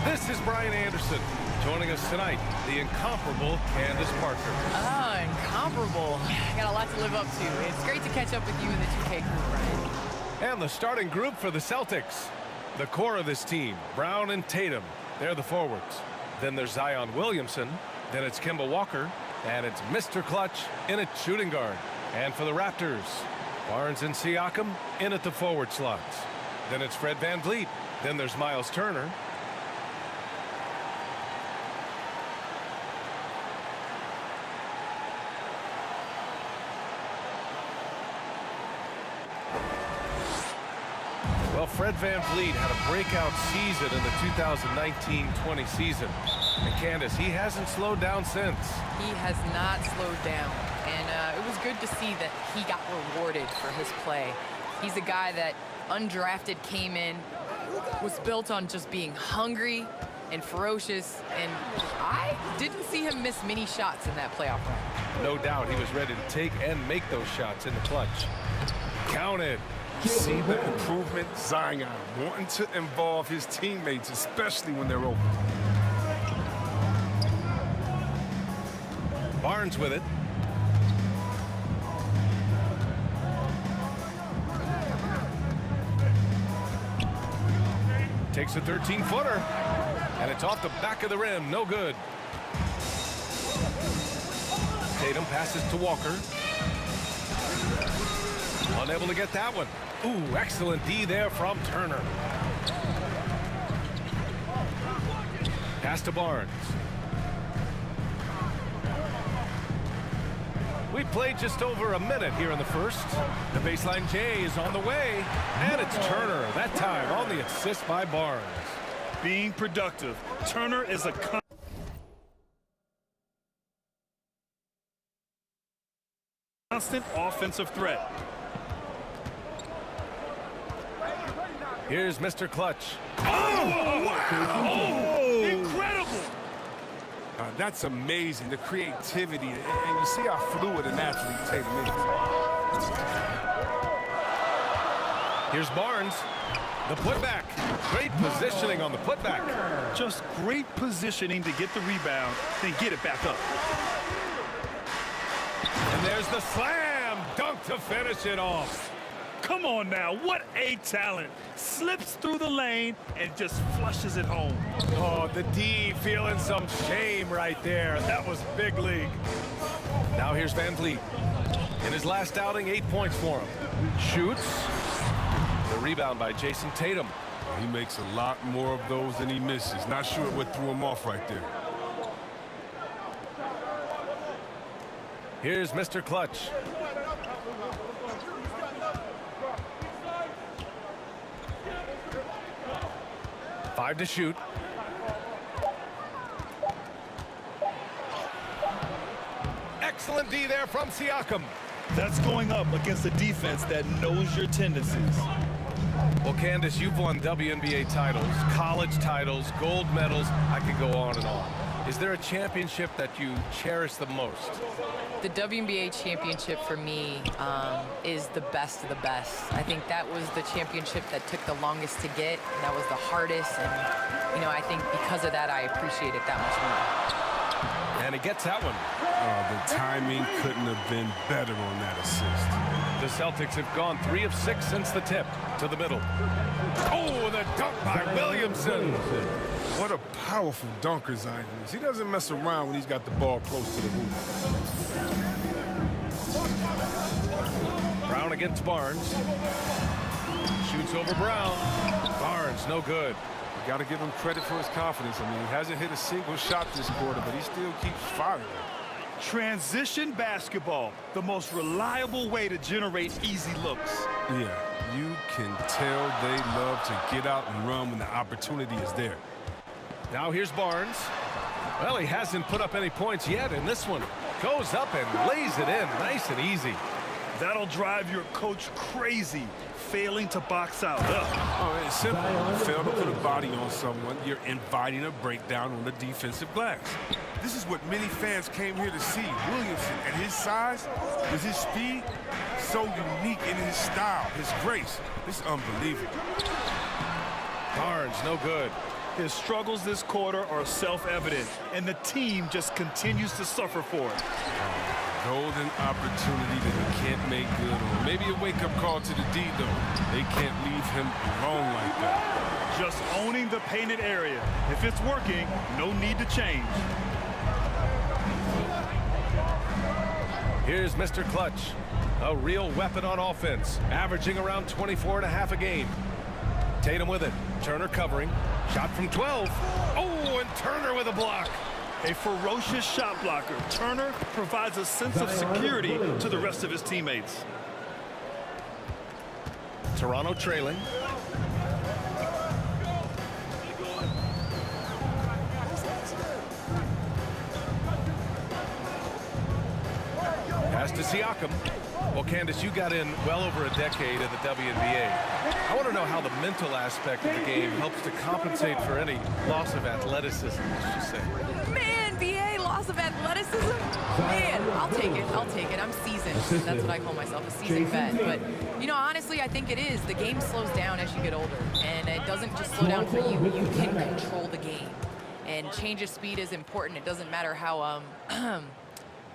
This is Brian Anderson. Joining us tonight, the incomparable Candace Parker. Oh, incomparable. I got a lot to live up to. It's great to catch up with you in the 2K group, Brian. And the starting group for the Celtics. The core of this team, Brown and Tatum. They're the forwards. Then there's Zion Williamson. Then it's Kemba Walker. And it's Mr. Clutch in at shooting guard. And for the Raptors, Barnes and Siakam in at the forward slots. Then it's Fred VanVleet. Then there's Miles Turner. Well, Fred VanVleet had a breakout season in the 2019-20 season. And Candace, he hasn't slowed down since. He has not slowed down. And it was good to see that he got rewarded for his play. He's a guy that undrafted came in, was built on just being hungry and ferocious. And I didn't see him miss many shots in that playoff run. No doubt he was ready to take and make those shots in the clutch. Counted. See the improvement? Zion wanting to involve his teammates, especially when they're open. Barnes with it. Takes a 13-footer. And it's off the back of the rim. No good. Tatum passes to Walker. Unable to get that one. Ooh, excellent D there from Turner. Pass to Barnes. We played just over a minute here in the first. The baseline J is on the way. And it's Turner, that time on the assist by Barnes. Being productive. Turner is a constant offensive threat. Here's Mr. Clutch. Oh, wow! Oh, incredible! That's amazing, the creativity, and you see how fluid an athlete Tatum is. Here's Barnes. The putback. Great positioning on the putback. Just great positioning to get the rebound, then get it back up. And there's the slam dunk to finish it off. Come on now, what a talent. Slips through the lane and just flushes it home. Oh, the D feeling some shame right there. That was big league. Now here's VanVleet. In his last outing, 8 points for him. Shoots. The rebound by Jason Tatum. He makes a lot more of those than he misses. Not sure what threw him off right there. Here's Mr. Clutch. Five to shoot. Excellent D there from Siakam. That's going up against a defense that knows your tendencies. Well, Candace, you've won WNBA titles, college titles, gold medals. I could go on and on. Is there a championship that you cherish the most? The WNBA championship for me is the best of the best. I think that was the championship that took the longest to get. That was the hardest, and you know, I think because of that, I appreciate it that much more. And he gets that one. The timing couldn't have been better on that assist. The Celtics have gone 3 of 6 since the tip to the middle. Oh, the dunk by Williamson. What a powerful dunker Zion is. He doesn't mess around when he's got the ball close to the hoop. Brown against Barnes. Shoots over Brown. Barnes, no good. You got to give him credit for his confidence. I mean, he hasn't hit a single shot this quarter, but he still keeps firing. Transition basketball, the most reliable way to generate easy looks. Yeah, you can tell they love to get out and run when the opportunity is there. Now here's Barnes. Well, he hasn't put up any points yet, and this one goes up and lays it in nice and easy. That'll drive your coach crazy, failing to box out. Oh, it's simple. You fail to put a body on someone, you're inviting a breakdown on the defensive glass. This is what many fans came here to see. Williamson, at his size, with his speed, so unique in his style, his grace. This is unbelievable. Barnes, no good. His struggles this quarter are self-evident, and the team just continues to suffer for it. Golden opportunity that he can't make good on. Maybe a wake-up call to the D, though. They can't leave him alone like that. Just owning the painted area. If it's working, no need to change. Here's Mr. Clutch, a real weapon on offense, averaging around 24.5 a game. Tatum with it, Turner covering, shot from 12. Oh, and Turner with a block. A ferocious shot blocker, Turner provides a sense of security to the rest of his teammates. Toronto trailing. Pass to Siakam. Well, Candace, you got in well over a decade in the WNBA. I want to know how the mental aspect of the game helps to compensate for any loss of athleticism, let's just say. Man, BA, loss of athleticism? Man, I'll take it. I'll take it. I'm seasoned. That's what I call myself, a seasoned vet. But, you know, honestly, I think it is. The game slows down as you get older. And it doesn't just slow down for you. You can control the game. And change of speed is important. It doesn't matter how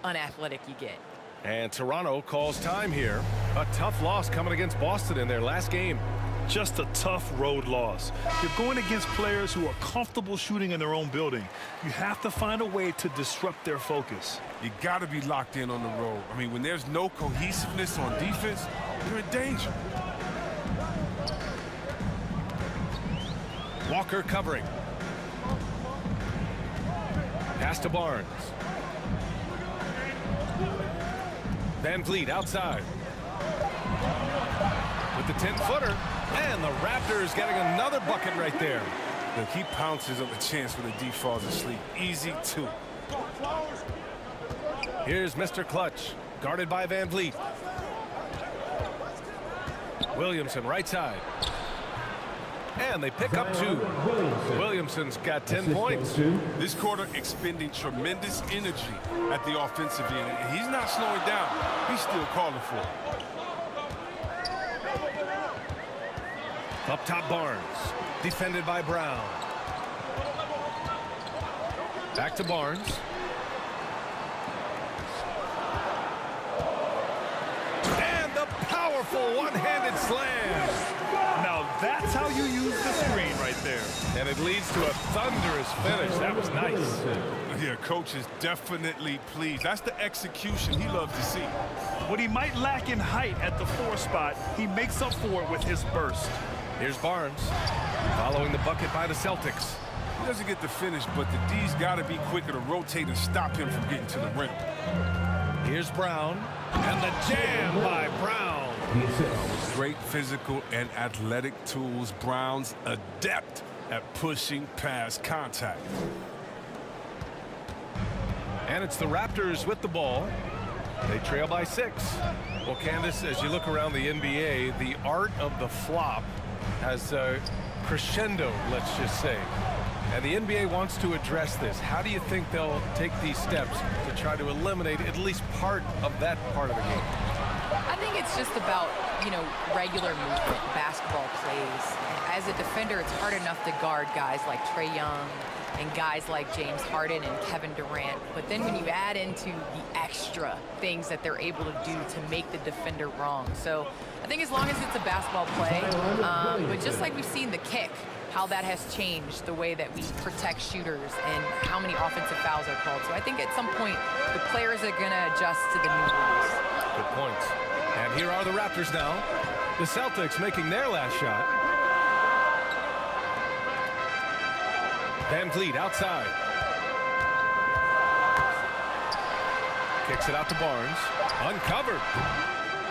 unathletic you get. And Toronto calls time here. A tough loss coming against Boston in their last game. Just a tough road loss. You're going against players who are comfortable shooting in their own building. You have to find a way to disrupt their focus. You got to be locked in on the road. I mean, when there's no cohesiveness on defense, you're in danger. Walker covering. Pass to Barnes. Van Vliet outside. With the 10-footer. And the Raptors getting another bucket right there. Look, he pounces on the chance when the D falls asleep. Easy two. Here's Mr. Clutch. Guarded by Van Vliet. Williamson right side. And they pick up two. Williamson's got 10 points. This quarter expending tremendous energy at the offensive end. And he's not slowing down. He's still calling for it. Up top, Barnes. Defended by Brown. Back to Barnes. And the powerful one-handed slam. Now that's how you use the screen right there. And it leads to a thunderous finish. That was nice. Yeah, coach is definitely pleased. That's the execution he loves to see. What he might lack in height at the 4 spot, he makes up for it with his burst. Here's Barnes. Following the bucket by the Celtics. He doesn't get the finish, but the D's got to be quicker to rotate and stop him from getting to the rim. Here's Brown. And the jam by Brown. Great physical and athletic tools. Brown's adept at pushing past contact. And it's the Raptors with the ball. They trail by 6. Well, Candace, as you look around the NBA, the art of the flop has crescendo, let's just say. And the NBA wants to address this. How do you think they'll take these steps to try to eliminate at least part of that part of the game? I think it's just about, you know, regular movement, basketball plays. As a defender, it's hard enough to guard guys like Trae Young and guys like James Harden and Kevin Durant. But then when you add into the extra things that they're able to do to make the defender wrong. So I think as long as it's a basketball play, but just like we've seen the kick, how that has changed the way that we protect shooters and how many offensive fouls are called. So I think at some point, the players are going to adjust to the new rules. Good points. And here are the Raptors now. The Celtics making their last shot. Van Vliet outside. Kicks it out to Barnes. Uncovered.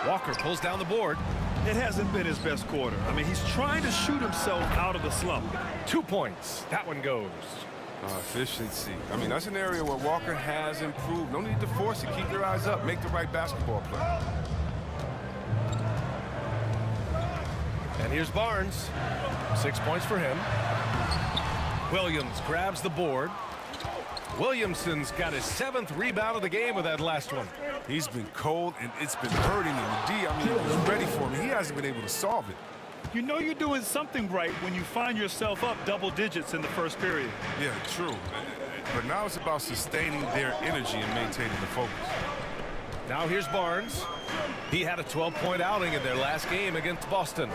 Walker pulls down the board. It hasn't been his best quarter. I mean, he's trying to shoot himself out of the slump. 2 points. That one goes. Efficiency. I mean, that's an area where Walker has improved. No need to force it. Keep your eyes up. Make the right basketball play. And here's Barnes. 6 points for him. Williams grabs the board. Williamson's got his 7th rebound of the game with that last one. He's been cold, and it's been hurting him. The D, I mean, he was ready for him. He hasn't been able to solve it. You know you're doing something right when you find yourself up double digits in the first period. Yeah, true. But now it's about sustaining their energy and maintaining the focus. Now here's Barnes. He had a 12-point outing in their last game against Boston.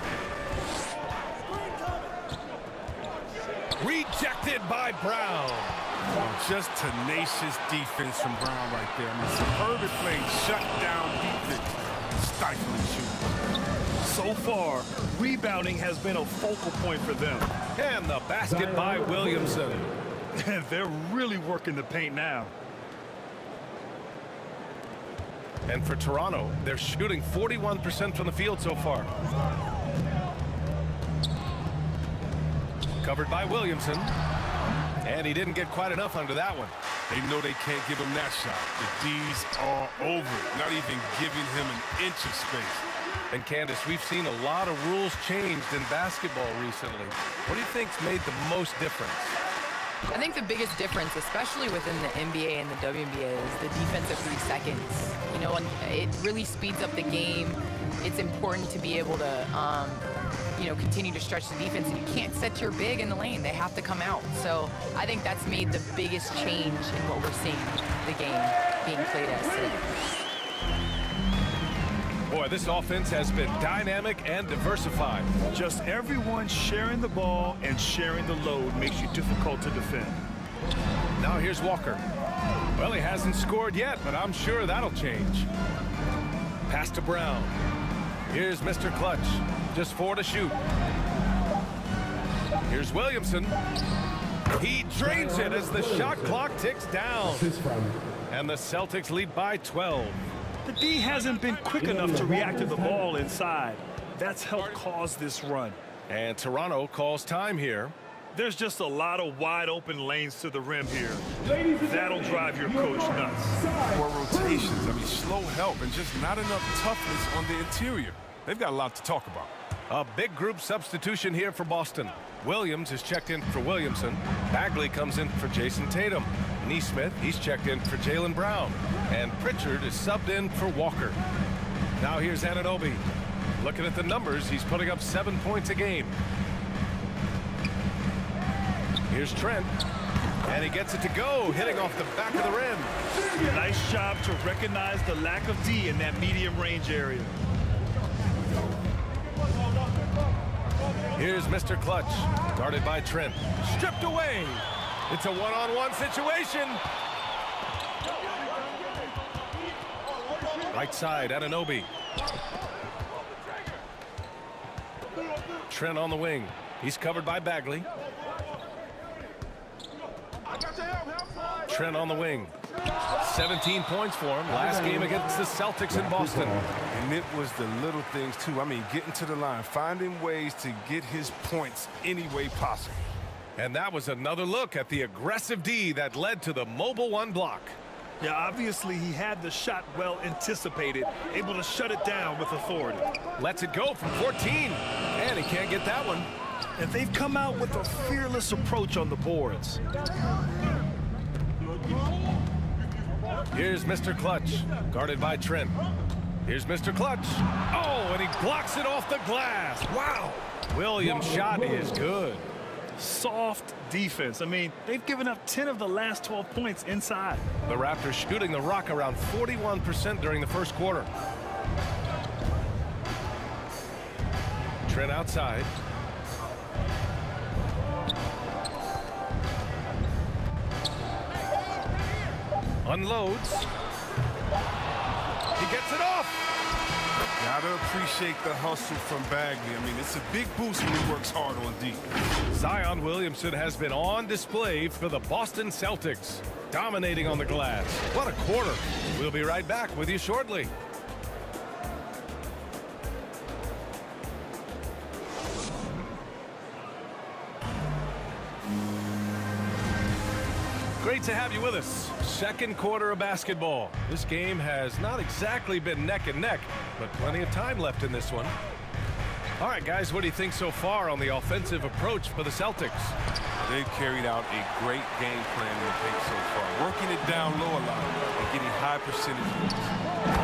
Rejected by Brown. Oh, just tenacious defense from Brown right there. I mean, superb play, shut down defense, stifling shooting. So far, rebounding has been a focal point for them. And the basket by Williamson. They're really working the paint now. And for Toronto, they're shooting 41% from the field so far. Covered by Williamson. And he didn't get quite enough under that one. They know they can't give him that shot. The D's are over it, not even giving him an inch of space. And Candace, we've seen a lot of rules changed in basketball recently. What do you think's made the most difference? I think the biggest difference, especially within the NBA and the WNBA, is the defensive 3 seconds. You know, it really speeds up the game. It's important to be able to, you know, continue to stretch the defense. And you can't set your big in the lane. They have to come out. So I think that's made the biggest change in what we're seeing the game being played as today. Boy, this offense has been dynamic and diversified. Just everyone sharing the ball and sharing the load makes you difficult to defend. Now here's Walker. Well, he hasn't scored yet, but I'm sure that'll change. Pass to Brown. Here's Mr. Clutch. Just 4 to shoot. Here's Williamson. He drains it as the shot clock ticks down. And the Celtics lead by 12. The D hasn't been quick enough to react to the ball inside. That's helped cause this run. And Toronto calls time here. There's just a lot of wide open lanes to the rim here. That'll drive your coach nuts. More rotations, I mean, slow help and just not enough toughness on the interior. They've got a lot to talk about. A big group substitution here for Boston. Williams is checked in for Williamson. Bagley comes in for Jason Tatum. Neesmith, he's checked in for Jaylen Brown. And Pritchard is subbed in for Walker. Now here's Anunoby. Looking at the numbers, he's putting up 7 points a game. Here's Trent. And he gets it to go, hitting off the back of the rim. Nice job to recognize the lack of D in that medium range area. Here's Mr. Clutch, guarded by Trent. Stripped away. It's a one-on-one situation. Right side, Anunoby. Trent on the wing. He's covered by Bagley. Trent on the wing. 17 points for him last game against the Celtics in Boston. And it was the little things, too. I mean, getting to the line, finding ways to get his points any way possible. And that was another look at the aggressive D that led to the mobile 1 block. Yeah, obviously he had the shot well anticipated, able to shut it down with authority. Lets it go from 14, and he can't get that one. And they've come out with a fearless approach on the boards. Here's Mr. Clutch, guarded by Trent. Here's Mr. Clutch. Oh, and he blocks it off the glass. Wow. Williams' shot is good. Soft defense. I mean, they've given up 10 of the last 12 points inside. The Raptors shooting the rock around 41% during the first quarter. Trent outside. Unloads. He gets it off. Gotta appreciate the hustle from Bagley. I mean, it's a big boost when he works hard on D. Zion Williamson has been on display for the Boston Celtics, dominating on the glass. What a quarter. We'll be right back with you shortly. Great to have you with us. Second quarter of basketball. This game has not exactly been neck and neck, but plenty of time left in this one. All right, guys, what do you think so far on the offensive approach for the Celtics? They've carried out a great game plan in the paint so far, working it down low a lot and getting high percentages.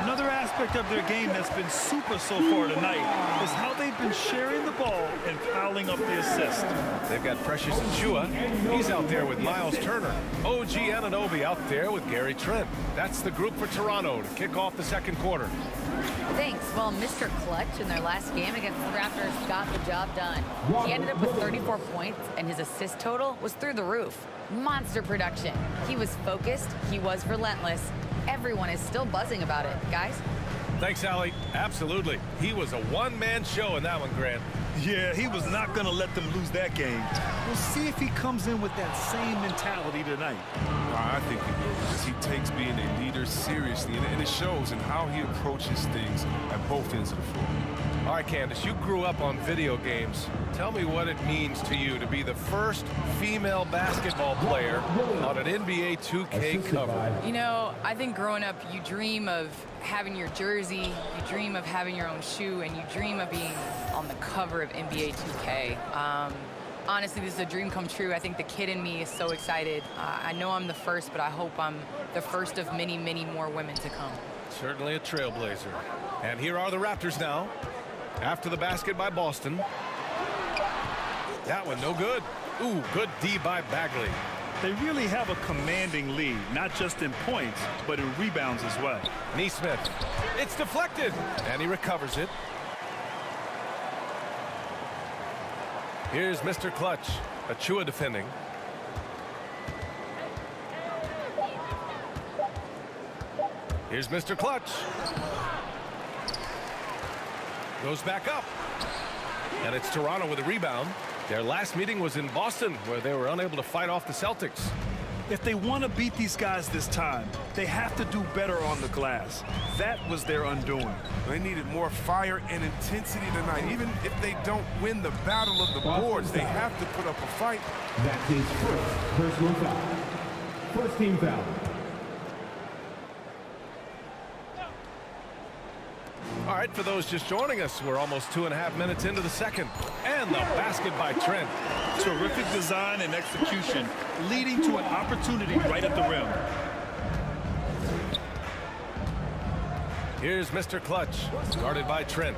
Another aspect aspect of their game that's been super so far tonight is how they've been sharing the ball and piling up the assists. They've got Precious Achua. He's out there with Miles Turner. OG Anunoby out there with Gary Trent. That's the group for Toronto to kick off the second quarter. Thanks. Well, Mr. Clutch in their last game against the Raptors got the job done. He ended up with 34 points, and his assist total was through the roof. Monster production. He was focused. He was relentless. Everyone is still buzzing about it. Guys? Thanks, Allie. Absolutely. He was a one-man show in that one, Grant. Yeah, he was not going to let them lose that game. We'll see if he comes in with that same mentality tonight. I think he will, because he takes being a leader seriously, and it shows in how he approaches things at both ends of the floor. All right, Candace, you grew up on video games. Tell me what it means to you to be the first female basketball player on an NBA 2K cover. You know, I think growing up, you dream of having your jersey, you dream of having your own shoe, and you dream of being on the cover of NBA 2K. Honestly, this is a dream come true. I think the kid in me is so excited. I know I'm the first, but I hope I'm the first of many, many more women to come. Certainly a trailblazer. And here are the Raptors now. After the basket by Boston. That one no good. Ooh, good D by Bagley. They really have a commanding lead, not just in points, but in rebounds as well. Nesmith. It's deflected. And he recovers it. Here's Mr. Clutch. Achua defending. Here's Mr. Clutch. Goes back up. And it's Toronto with a rebound. Their last meeting was in Boston, where they were unable to fight off the Celtics. If they want to beat these guys this time, they have to do better on the glass. That was their undoing. They needed more fire and intensity tonight. Even if they don't win the battle of the boards, they have to put up a fight. That's his first personal foul. First team foul. All right, for those just joining us, we're almost 2.5 minutes into the second. And the basket by Trent. Terrific design and execution, leading to an opportunity right at the rim. Here's Mr. Clutch, guarded by Trent.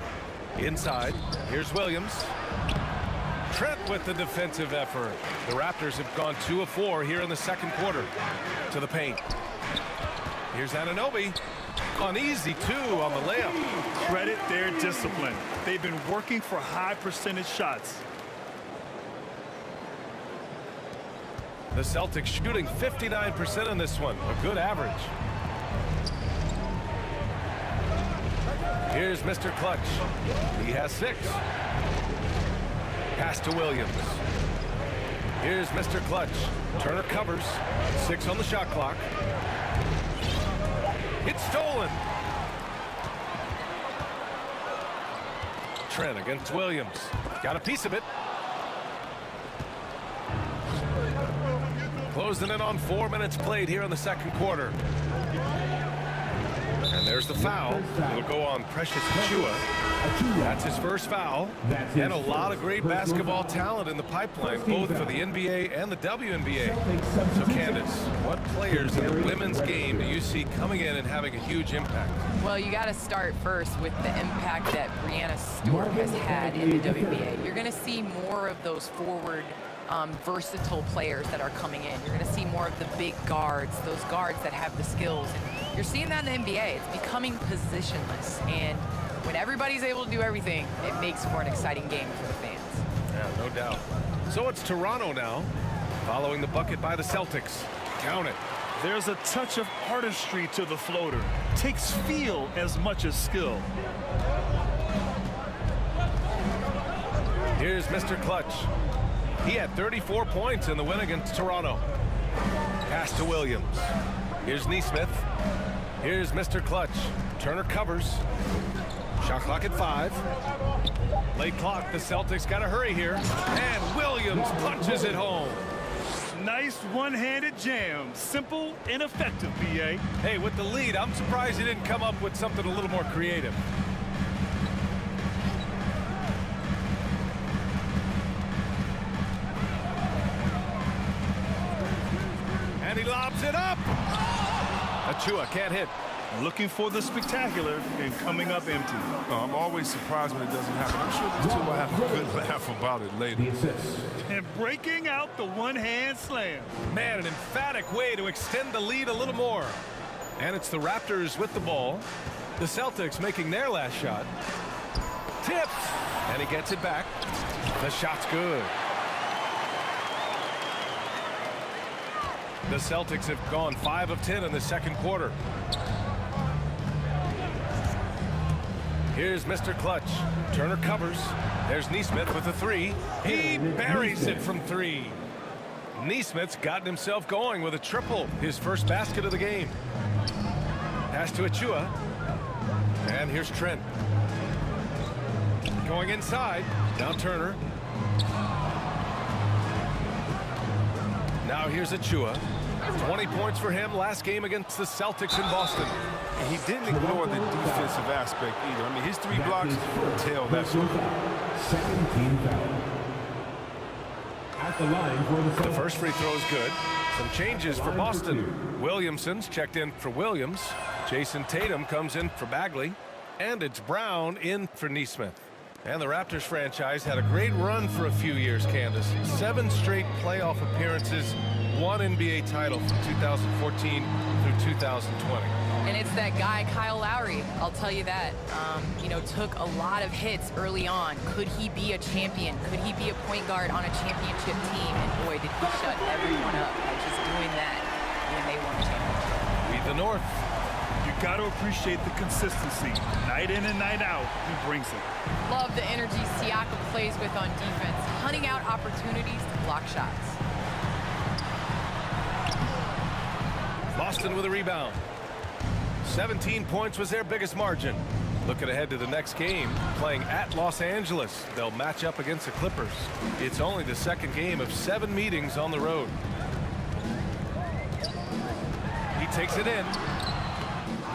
Inside, here's Williams. Trent with the defensive effort. The Raptors have gone 2 of 4 here in the second quarter. To the paint. Here's Anunoby. On easy, 2 on the layup. Credit their discipline. They've been working for high percentage shots. The Celtics shooting 59% in this one, a good average. Here's Mr. Clutch. He has 6. Pass to Williams. Here's Mr. Clutch. Turner covers. 6 on the shot clock. It's stolen. Trent against Williams. Got a piece of it. Closing in on 4 minutes played here in the second quarter. And there's the foul. It'll go on Precious Achua. That's his first foul. And a lot of great basketball talent in the pipeline, both for the NBA and the WNBA. So, Candace, what players in the women's game do you see coming in and having a huge impact? Well, you got to start first with the impact that Brianna Stewart has had in the WNBA. You're going to see more of those forward versatile players that are coming in. You're going to see more of the big guards, those guards that have the skills. And you're seeing that in the NBA. It's becoming positionless. And when everybody's able to do everything, it makes for an exciting game for the fans. Yeah, no doubt. So it's Toronto now, following the bucket by the Celtics. Count it. There's a touch of artistry to the floater. Takes feel as much as skill. Here's Mr. Clutch. He had 34 points in the win against Toronto. Pass to Williams. Here's Nesmith. Here's Mr. Clutch. Turner covers. Shot clock at 5. Late clock. The Celtics got to hurry here. And Williams punches it home. Nice one-handed jam. Simple and effective, B.A. Hey, with the lead, I'm surprised he didn't come up with something a little more creative. And he lobs it up. Achua can't hit. Looking for the spectacular and coming up empty. I'm always surprised when it doesn't happen. I'm sure these two will have a good laugh about it later. The assist. And breaking out the one-hand slam. Man, an emphatic way to extend the lead a little more. And it's the Raptors with the ball. The Celtics making their last shot. Tipped. And he gets it back. The shot's good. The Celtics have gone 5 of 10 in the second quarter. Here's Mr. Clutch. Turner covers. There's Neesmith with a 3. He buries it from 3. Neesmith's gotten himself going with a triple. His first basket of the game. Pass to Achua. And here's Trent. Going inside. Now Turner. Now here's Achua. 20 points for him last game against the Celtics in Boston. And he didn't ignore the defensive aspect either. I mean, his 3 blocks tell that story. Second team foul. At the line for the The first free throw is good. Some changes for Boston. Williamson's checked in for Williams. Jason Tatum comes in for Bagley. And it's Brown in for Neesmith. And the Raptors franchise had a great run for a few years, Candace. 7 straight playoff appearances, 1 NBA title from 2014 through 2020. And it's that guy, Kyle Lowry. I'll tell you that. You know, took a lot of hits early on. Could he be a champion? Could he be a point guard on a championship team? And boy, did he shut everyone up by just doing that when they won a championship. Lead the North. You got to appreciate the consistency. Night in and night out, he brings it. Love the energy Siakam plays with on defense, hunting out opportunities to block shots. Boston with a rebound. 17 points was their biggest margin. Looking ahead to the next game, playing at Los Angeles. They'll match up against the Clippers. It's only the second game of 7 meetings on the road. He takes it in.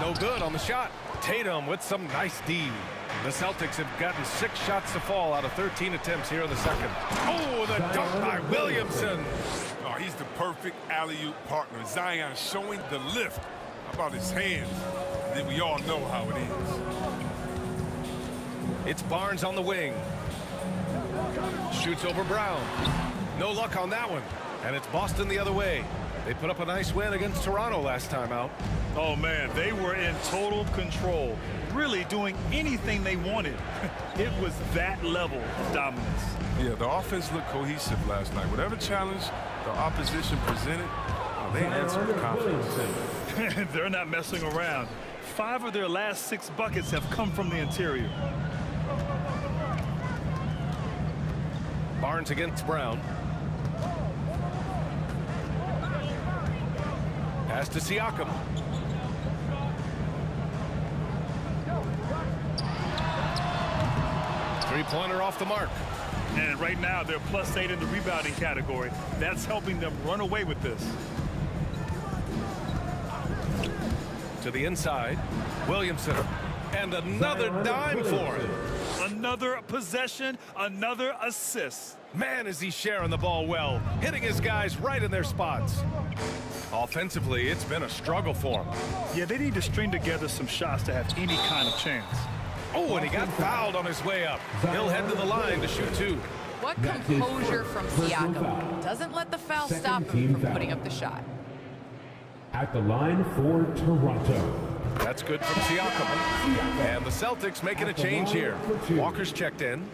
No good on the shot. Tatum with some nice D. The Celtics have gotten 6 shots to fall out of 13 attempts here in the second. Oh, the dunk by Williamson. Oh, he's the perfect alley-oop partner. Zion showing the lift. How about his hands? And then we all know how it is. It's Barnes on the wing. Shoots over Brown. No luck on that one. And it's Boston the other way. They put up a nice win against Toronto last time out. Oh, man, they were in total control, really doing anything they wanted. It was that level of dominance. Yeah, the offense looked cohesive last night. Whatever challenge the opposition presented, they answered with confidence. They're not messing around. 5 of their last 6 buckets have come from the interior. Barnes against Brown. Pass to Siakam. Three-pointer off the mark. And right now, they're +8 in the rebounding category. That's helping them run away with this. To the inside. Williamson. And another dime for him. Another possession, another assist. Man, is he sharing the ball well. Hitting his guys right in their spots. Offensively, it's been a struggle for him. Yeah, they need to string together some shots to have any kind of chance. Oh, and he got fouled on his way up. He'll head to the line to shoot 2. What composure from Siakam. Doesn't let the foul stop him from putting up the shot. At the line for Toronto. That's good from Siakam. And the Celtics making a change here. Walker's checked in,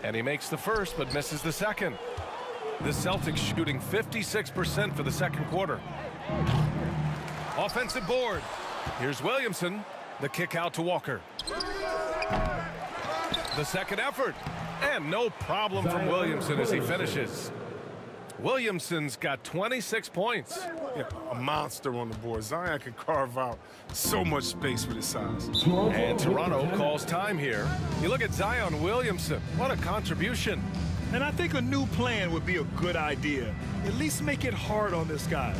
and he makes the first but misses the second. The Celtics shooting 56% for the second quarter. Offensive board. Here's Williamson. The kick out to Walker. The second effort. And no problem from Williamson as he finishes. Williamson's got 26 points. Yeah, a monster on the board. Zion can carve out so much space with his size. And Toronto calls time here. You look at Zion Williamson. What a contribution. And I think a new plan would be a good idea. At least make it hard on this guy.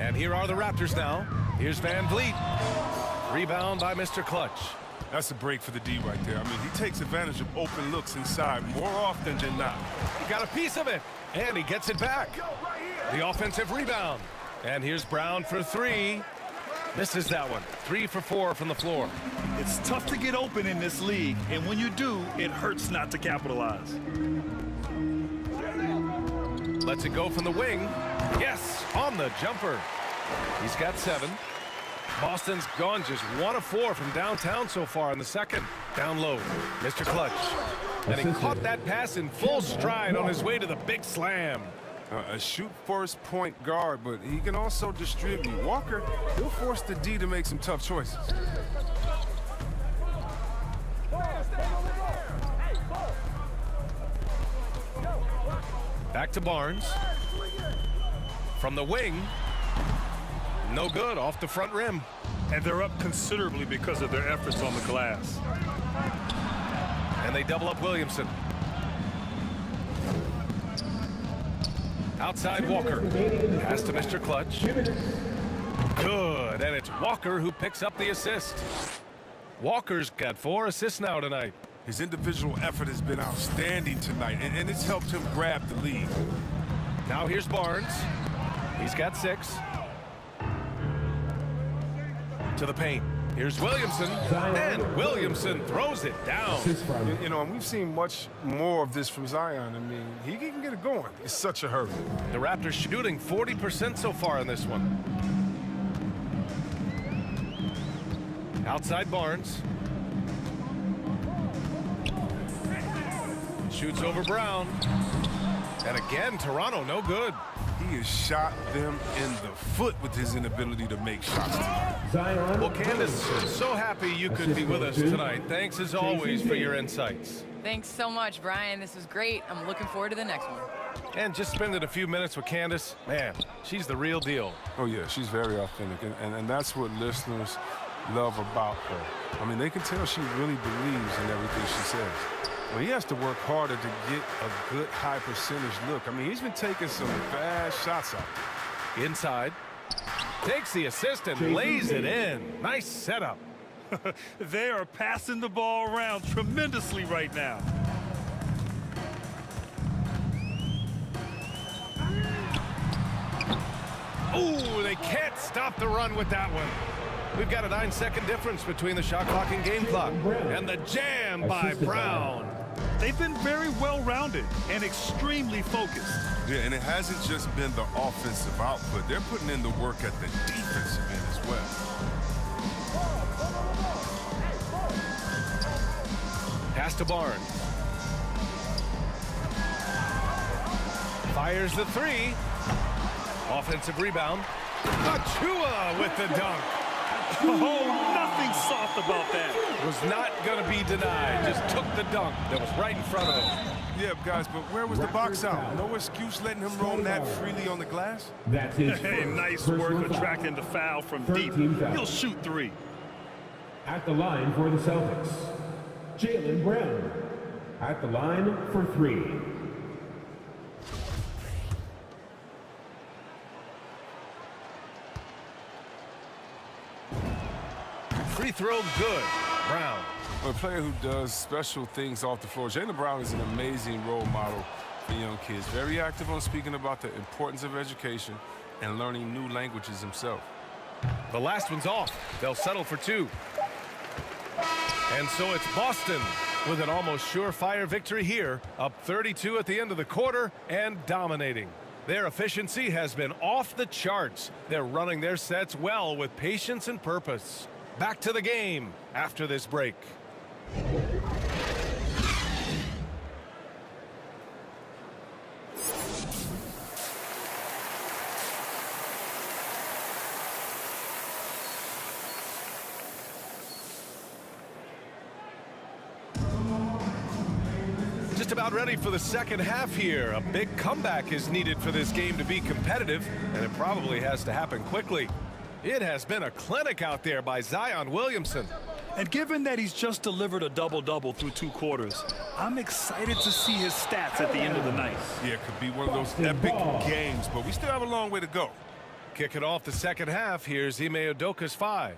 And here are the Raptors now. Here's Van Vliet. Rebound by Mr. Clutch. That's a break for the D right there. I mean, he takes advantage of open looks inside more often than not. He got a piece of it, and he gets it back. The offensive rebound. And here's Brown for three. Misses that one. 3 for 4 from the floor. It's tough to get open in this league, and when you do, it hurts not to capitalize. Lets it go from the wing. Yes, on the jumper. He's got 7. Boston's gone just 1 of 4 from downtown so far in the second. Down low, Mr. Clutch. And he caught that pass in full stride on his way to the big slam. A shoot-first point guard, but he can also distribute. Walker, he'll force the D to make some tough choices. Back to Barnes. From the wing. No good, off the front rim. And they're up considerably because of their efforts on the glass. And they double up Williamson. Outside Walker. Pass to Mr. Clutch. Good, and it's Walker who picks up the assist. Walker's got 4 assists now tonight. His individual effort has been outstanding tonight, and it's helped him grab the lead. Now here's Barnes. He's got 6. To the paint. Here's Williamson, and Williamson throws it down. You know, and we've seen much more of this from Zion. I mean, he can get it going. It's such a hurry. The Raptors shooting 40% so far in this one. Outside Barnes. Shoots over Brown. And again, Toronto, no good. He has shot them in the foot with his inability to make shots tonight. Well, Candace, so happy you could be with us tonight. Thanks, as always, for your insights. Thanks so much, Brian. This was great. I'm looking forward to the next one. And just spending a few minutes with Candace, man, she's the real deal. Oh, yeah, she's very authentic, and that's what listeners love about her. I mean, they can tell she really believes in everything she says. Well, he has to work harder to get a good high percentage look. I mean, he's been taking some bad shots out. Inside. Takes the assist and lays it in. Nice setup. They are passing the ball around tremendously right now. Ooh, they can't stop the run with that one. We've got a 9-second difference between the shot clock and game clock. And the jam by Brown. They've been very well-rounded and extremely focused. Yeah, and it hasn't just been the offensive output. They're putting in the work at the defensive end as well. Pass to Barnes. Fires the 3. Offensive rebound. Achua with the dunk. Oh, nothing soft about that. Was not going to be denied. Just took the dunk that was right in front of him. Yeah, guys, but where was the box out? No excuse letting him roam that freely on the glass? That's his Hey, nice work attracting the foul from deep. He'll shoot 3. At the line for the Celtics, Jaylen Brown. At the line for 3. Free throw good. Brown. A player who does special things off the floor. Jaylen Brown is an amazing role model for young kids. Very active on speaking about the importance of education and learning new languages himself. The last one's off. They'll settle for 2. And so it's Boston with an almost surefire victory here, up 32 at the end of the quarter and dominating. Their efficiency has been off the charts. They're running their sets well with patience and purpose. Back to the game after this break. Just about ready for the second half here. A big comeback is needed for this game to be competitive, and it probably has to happen quickly. It has been a clinic out there by Zion Williamson. And given that he's just delivered a double-double through 2 quarters, I'm excited to see his stats at the end of the night. Yeah, it could be one of those epic games, but we still have a long way to go. Kicking off the second half, here's Ime Udoka's 5.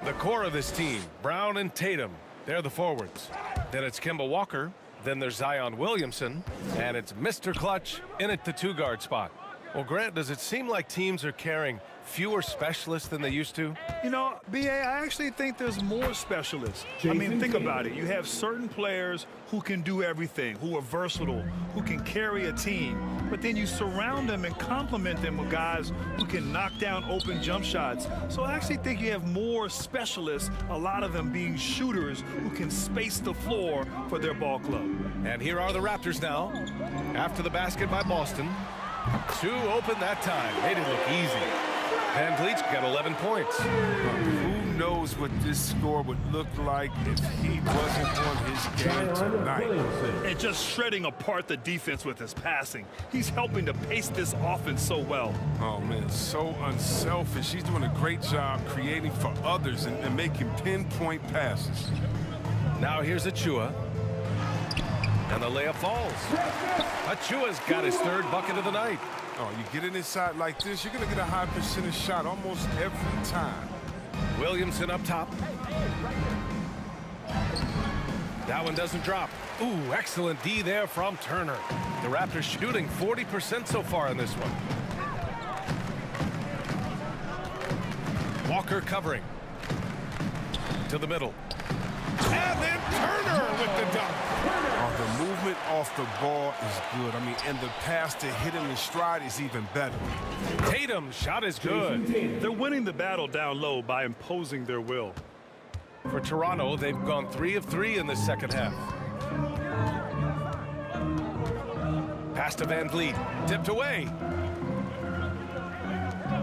The core of this team, Brown and Tatum, they're the forwards. Then it's Kemba Walker, then there's Zion Williamson, and it's Mr. Clutch in at the 2-guard spot. Well, Grant, does it seem like teams are carrying fewer specialists than they used to? You know, B.A., I actually think there's more specialists. I mean, think about it. You have certain players who can do everything, who are versatile, who can carry a team, but then you surround them and complement them with guys who can knock down open jump shots. So I actually think you have more specialists, a lot of them being shooters who can space the floor for their ball club. And here are the Raptors now. After the basket by Boston. 2 open that time. Made it look easy. Van Vliet's got 11 points. Who knows what this score would look like if he wasn't on his game tonight. And just shredding apart the defense with his passing. He's helping to pace this offense so well. Oh, man, so unselfish. He's doing a great job creating for others and making pinpoint passes. Now here's Achua. And the layup falls. Achua's got his 3rd bucket of the night. Oh, you get it inside like this, you're going to get a high percentage shot almost every time. Williamson up top. That one doesn't drop. Ooh, excellent D there from Turner. The Raptors shooting 40% so far in this one. Walker covering. To the middle. And then Turner with the dunk. Oh, the movement off the ball is good. I mean, and the pass to hit him in stride is even better. Tatum's shot is good. They're winning the battle down low by imposing their will. For Toronto, they've gone 3 of 3 in the second half. Pass to Van Vliet. Tipped away.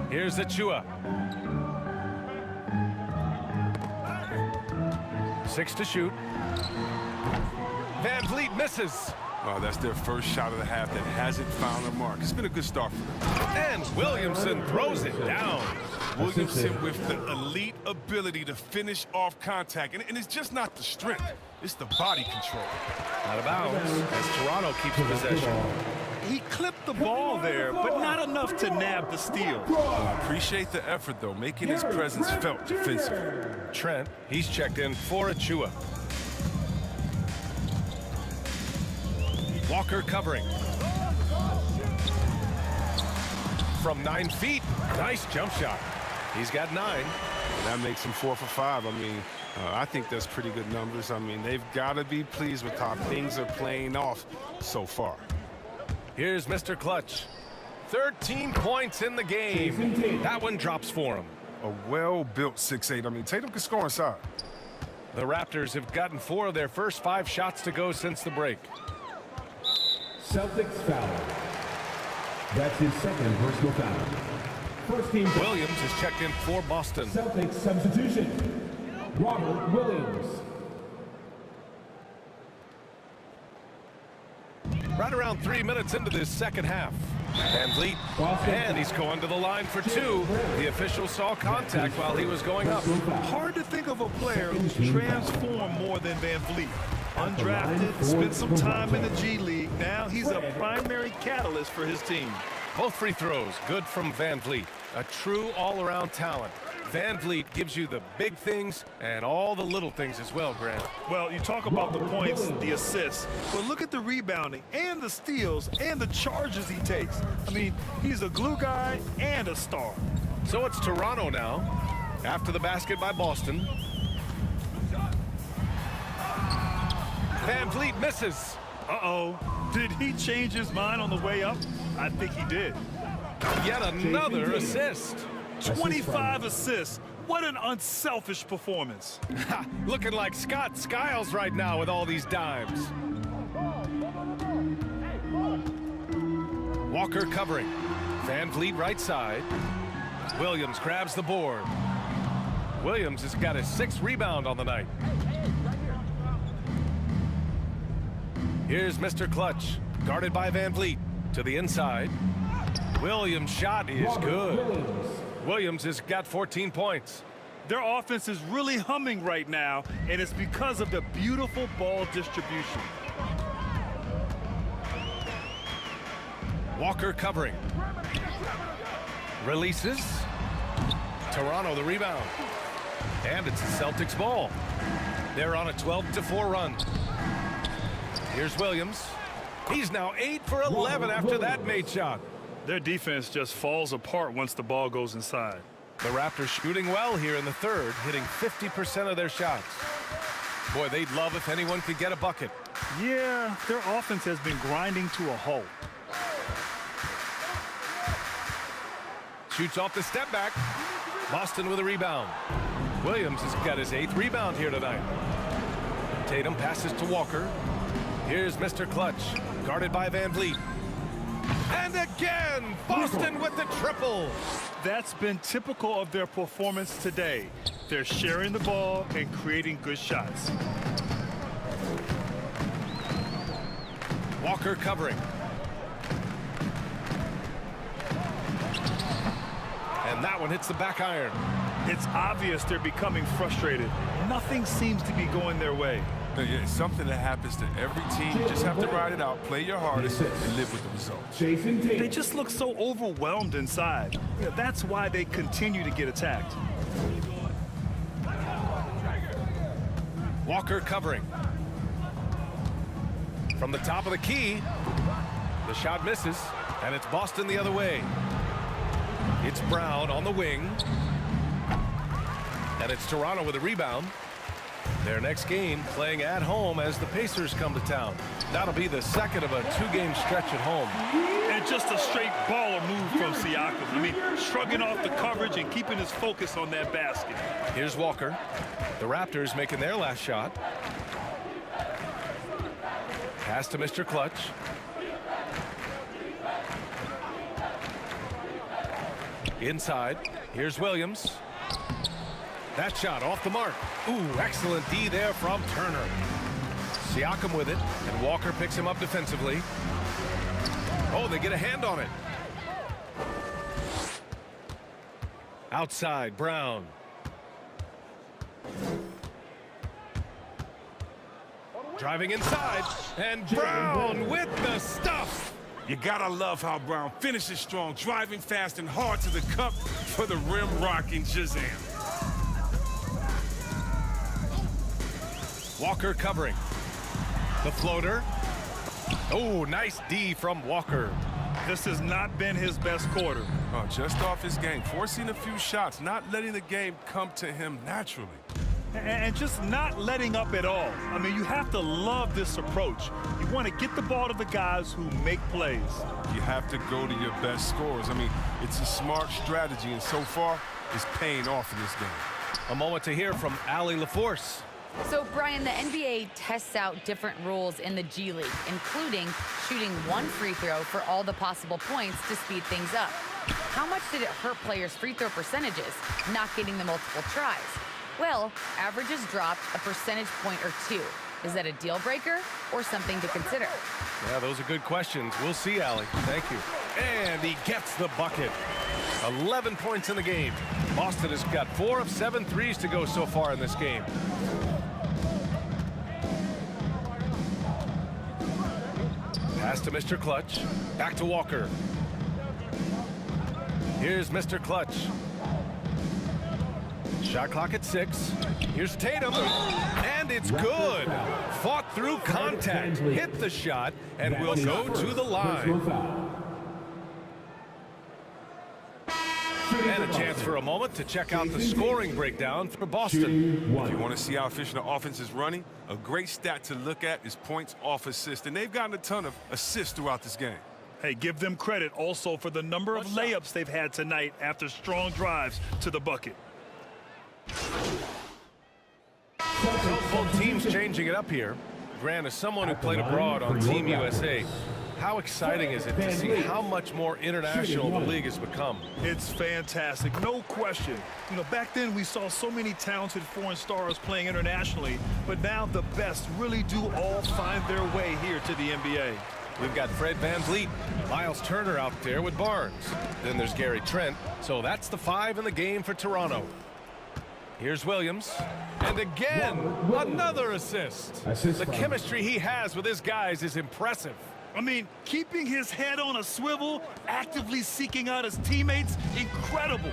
Here's Achua. 6 to shoot. Van Vliet misses. Oh, that's their first shot of the half that hasn't found a mark. It's been a good start for them. And Williamson throws it down. Williamson with the elite ability to finish off contact. And it's just not the strength. It's the body control. Out of bounds as Toronto keeps possession. He clipped the ball there, but not enough to nab the steal. I appreciate the effort, though, making his presence felt defensively. Trent, he's checked in for Achua. Walker covering. From 9 feet. Nice jump shot. He's got 9. And that makes him 4 for 5. I mean, I think that's pretty good numbers. I mean, they've got to be pleased with how things are playing off so far. Here's Mr. Clutch. 13 points in the game. That one drops for him. A well-built 6'8". I mean, Tatum can score inside. The Raptors have gotten 4 of their first 5 shots to go since the break. Celtics foul. That's his 2nd personal foul. First team. Williams is checked in for Boston. Celtics substitution. Robert Williams. Right around 3 minutes into this second half. Van Vliet, and he's going to the line for 2. The official saw contact while he was going up. Hard to think of a player who's transformed more than Van Vliet. Undrafted, spent some time in the G League. Now he's a primary catalyst for his team. Both free throws good from Van Vliet. A true all-around talent. Van Vliet gives you the big things and all the little things as well, Grant. Well, you talk about the points, the assists, but look at the rebounding and the steals and the charges he takes. I mean, he's a glue guy and a star. So it's Toronto now. After the basket by Boston. Van Vliet misses. Uh-oh. Did he change his mind on the way up? I think he did. Yet another assist. 25 assists. What an unselfish performance. Looking like Scott Skiles right now with all these dimes. Walker covering. Van Vliet right side. Williams grabs the board. Williams has got his 6th rebound on the night. Here's Mr. Clutch, guarded by Van Vliet. To the inside. Williams' shot is good. Williams has got 14 points. Their offense is really humming right now, and it's because of the beautiful ball distribution. Walker covering. Releases. Toronto the rebound. And it's the Celtics ball. They're on a 12-4 run. Here's Williams. He's now 8 for 11 after that made shot. Their defense just falls apart once the ball goes inside. The Raptors shooting well here in the third, hitting 50% of their shots. Boy, they'd love if anyone could get a bucket. Yeah, their offense has been grinding to a halt. Shoots off the step back. Boston with a rebound. Williams has got his 8th rebound here tonight. Tatum passes to Walker. Here's Mr. Clutch, guarded by Van Vliet. And again, Boston with the triple. That's been typical of their performance today. They're sharing the ball and creating good shots. Walker covering. And that one hits the back iron. It's obvious they're becoming frustrated. Nothing seems to be going their way. Yeah, it's something that happens to every team. You just have to ride it out, play your hardest, and live with the results. They just look so overwhelmed inside. Yeah, that's why they continue to get attacked. Walker covering. From the top of the key, the shot misses, and it's Boston the other way. It's Brown on the wing. And it's Toronto with a rebound. Their next game playing at home as the Pacers come to town. That'll be the second of a 2-game stretch at home. And just a straight baller move from Siakam. I mean, shrugging off the coverage and keeping his focus on that basket. Here's Walker. The Raptors making their last shot. Pass to Mr. Clutch. Inside. Here's Williams. That shot off the mark. Ooh, excellent D there from Turner. Siakam with it, and Walker picks him up defensively. Oh, they get a hand on it. Outside, Brown. Driving inside, and Brown with the stuff. You gotta love how Brown finishes strong, driving fast and hard to the cup for the rim rocking Shazam. Walker covering. The floater. Oh, nice D from Walker. This has not been his best quarter. Oh, just off his game, forcing a few shots, not letting the game come to him naturally. And just not letting up at all. I mean, you have to love this approach. You want to get the ball to the guys who make plays. You have to go to your best scorers. I mean, it's a smart strategy, and so far, it's paying off in this game. A moment to hear from Allie LaForce. So, Brian, the NBA tests out different rules in the G League, including shooting 1 free throw for all the possible points to speed things up. How much did it hurt players' free throw percentages, not getting the multiple tries? Well, averages dropped a percentage point or 2. Is that a deal breaker or something to consider? Yeah, those are good questions. We'll see, Allie. Thank you. And he gets the bucket. 11 points in the game. Boston has got 4 of 7 threes to go so far in this game. Pass to Mr. Clutch. Back to Walker. Here's Mr. Clutch. Shot clock at 6. Here's Tatum. And it's good. Fought through contact. Hit the shot and will go to the line. And a chance for a moment to check out the scoring breakdown for Boston. If you want to see how efficient the offense is running, a great stat to look at is points off assist. And they've gotten a ton of assists throughout this game. Hey, give them credit also for the number of layups they've had tonight after strong drives to the bucket. So both teams changing it up here. Grant, as someone who played abroad on Team USA, how exciting is it to see how much more international the league has become? It's fantastic, no question. You know, back then we saw so many talented foreign stars playing internationally, but now the best really do all find their way here to the NBA. We've got Fred VanVleet, Miles Turner out there with Barnes. Then there's Gary Trent. So that's the 5 in the game for Toronto. Here's Williams. And again, another assist. The chemistry he has with his guys is impressive. I mean, keeping his head on a swivel, actively seeking out his teammates, incredible.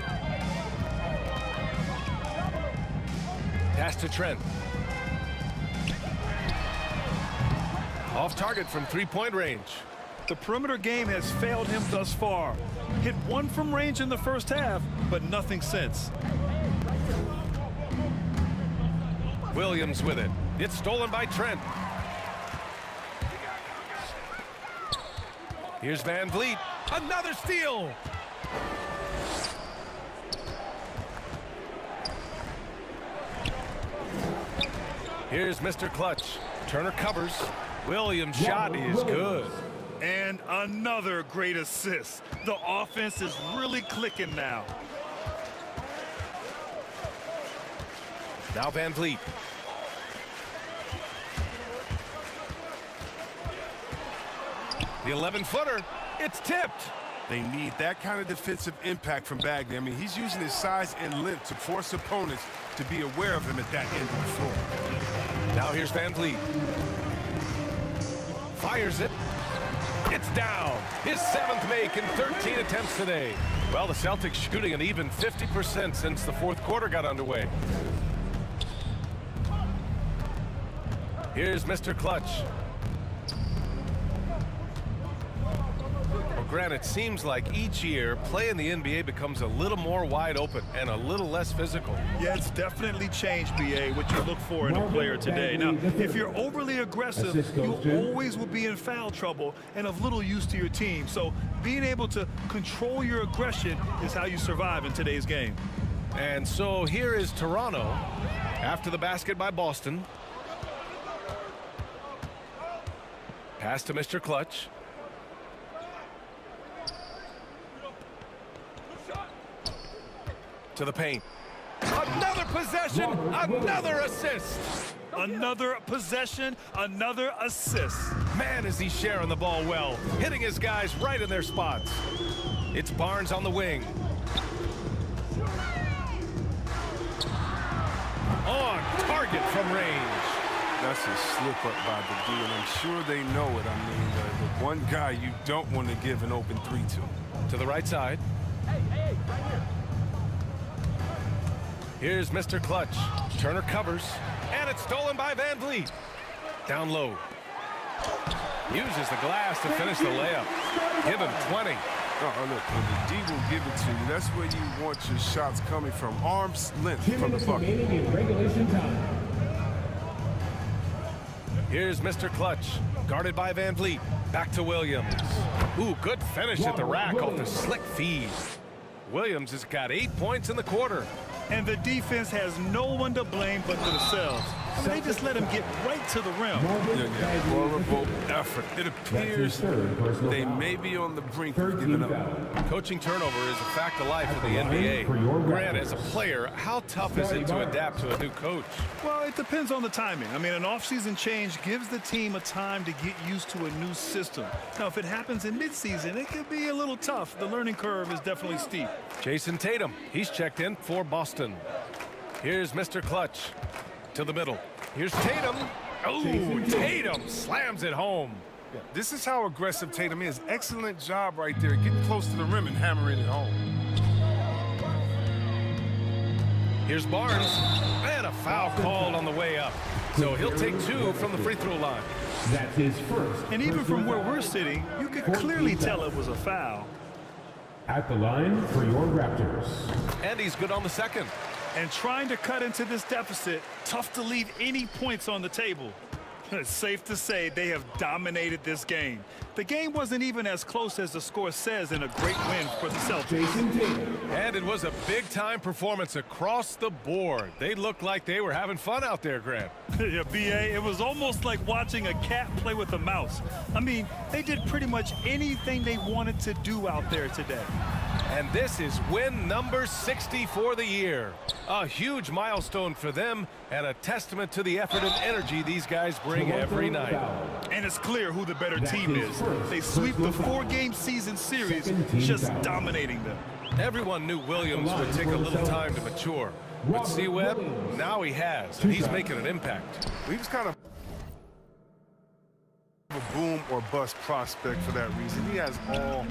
Pass to Trent. Off target from three-point range. The perimeter game has failed him thus far. Hit one from range in the first half, but nothing since. Williams with it. It's stolen by Trent. Here's Van Vliet. Another steal. Here's Mr. Clutch. Turner covers. Williams' shot is good. And another great assist. The offense is really clicking now. Now Van Vliet. The 11-footer. It's tipped. They need that kind of defensive impact from Bagley. I mean, he's using his size and length to force opponents to be aware of him at that end of the floor. Now here's Van Vliet. Fires it. It's down. His 7th make in 13 attempts today. Well, the Celtics shooting an even 50% since the fourth quarter got underway. Here's Mr. Clutch. Well, Grant, it seems like each year, play in the NBA becomes a little more wide open and a little less physical. Yeah, it's definitely changed, BA, what you look for in a player today. Now, if you're overly aggressive, you always will be in foul trouble and of little use to your team. So being able to control your aggression is how you survive in today's game. And so here is Toronto after the basket by Boston. Pass to Mr. Clutch. To the paint. Another possession, another assist. Another possession, another assist. Man, is he sharing the ball well, hitting his guys right in their spots. It's Barnes on the wing. On target from range. That's a slip up by the D, and I'm sure they know it. I mean, the one guy you don't want to give an open 3 to. To the right side. Here's Mr. Clutch. Turner covers, and it's stolen by Van Vliet. Down low. Uses the glass to finish the layup. Give him 20. Oh, look, when the D will give it to you, that's where you want your shots coming from. Arm's length from the bucket. In regulation time. Here's Mr. Clutch, guarded by Van Vliet. Back to Williams. Ooh, good finish at the rack off the slick feed. Williams has got 8 points in the quarter. And the defense has no one to blame but themselves. I mean, they just let him get right to the rim. Horrible effort. It appears they may be on the brink of giving up. Coaching turnover is a fact of life in the NBA. Grant, as a player, how tough is it to adapt to a new coach? Well, it depends on the timing. I mean, an offseason change gives the team a time to get used to a new system. Now, if it happens in midseason, it could be a little tough. The learning curve is definitely steep. Jason Tatum, he's checked in for Boston. Here's Mr. Clutch. To the middle. Here's Tatum. Oh, Tatum slams it home. Yeah, this is how aggressive Tatum is. Excellent job right there, getting close to the rim and hammering it home. Here's Barnes. And a foul called on the way up. So he'll take 2 from the free throw line. That's his first. And even from where we're sitting, you could clearly tell it was a foul. At the line for your Raptors. And he's good on the second. And trying to cut into this deficit, tough to leave any points on the table. It's safe to say they have dominated this game. The game wasn't even as close as the score says in a great win for the Celtics. And it was a big-time performance across the board. They looked like they were having fun out there, Grant. Yeah, B.A., it was almost like watching a cat play with a mouse. I mean, they did pretty much anything they wanted to do out there today. And this is win number 60 for the year. A huge milestone for them and a testament to the effort and energy these guys bring every night. And it's clear who the better team is. They sweep the 4-game season series, just dominating them. Everyone knew Williams would take a little time to mature. But C-Web, now he has, and he's making an impact. He was kind of A boom or bust prospect for that reason. He has all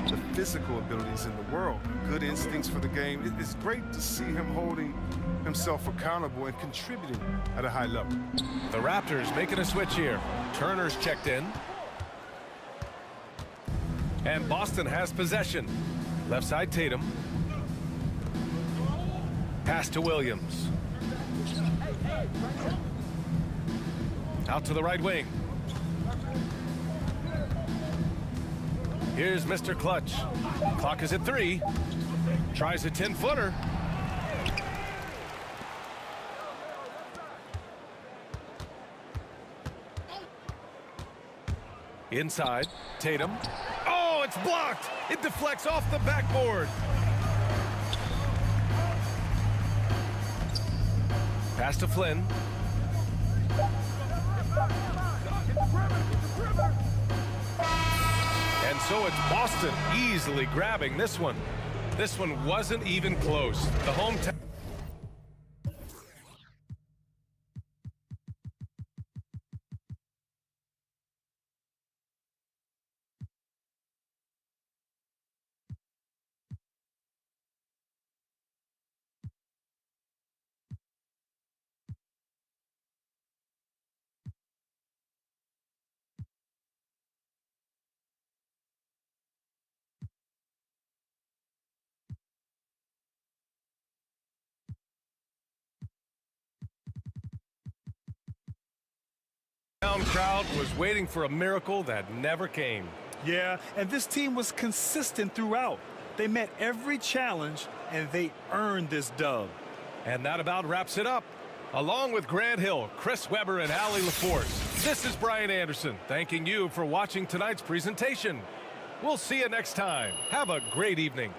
the physical abilities in the world, good instincts for the game. It's great to see him holding himself accountable and contributing at a high level. The Raptors making a switch here. Turner's checked in. And Boston has possession. Left side Tatum. Pass to Williams. Out to the right wing. Here's Mr. Clutch. Clock is at 3. Tries a 10-footer. Inside, Tatum. Oh, it's blocked. It deflects off the backboard. Pass to Flynn. And so it's Boston easily grabbing this one. This one wasn't even close. The hometown. Crowd was waiting for a miracle that never came. Yeah, and this team was consistent throughout. They met every challenge, and they earned this dub. And that about wraps it up. Along with Grant Hill, Chris Webber, and Allie LaForce, this is Brian Anderson thanking you for watching tonight's presentation. We'll see you next time. Have a great evening.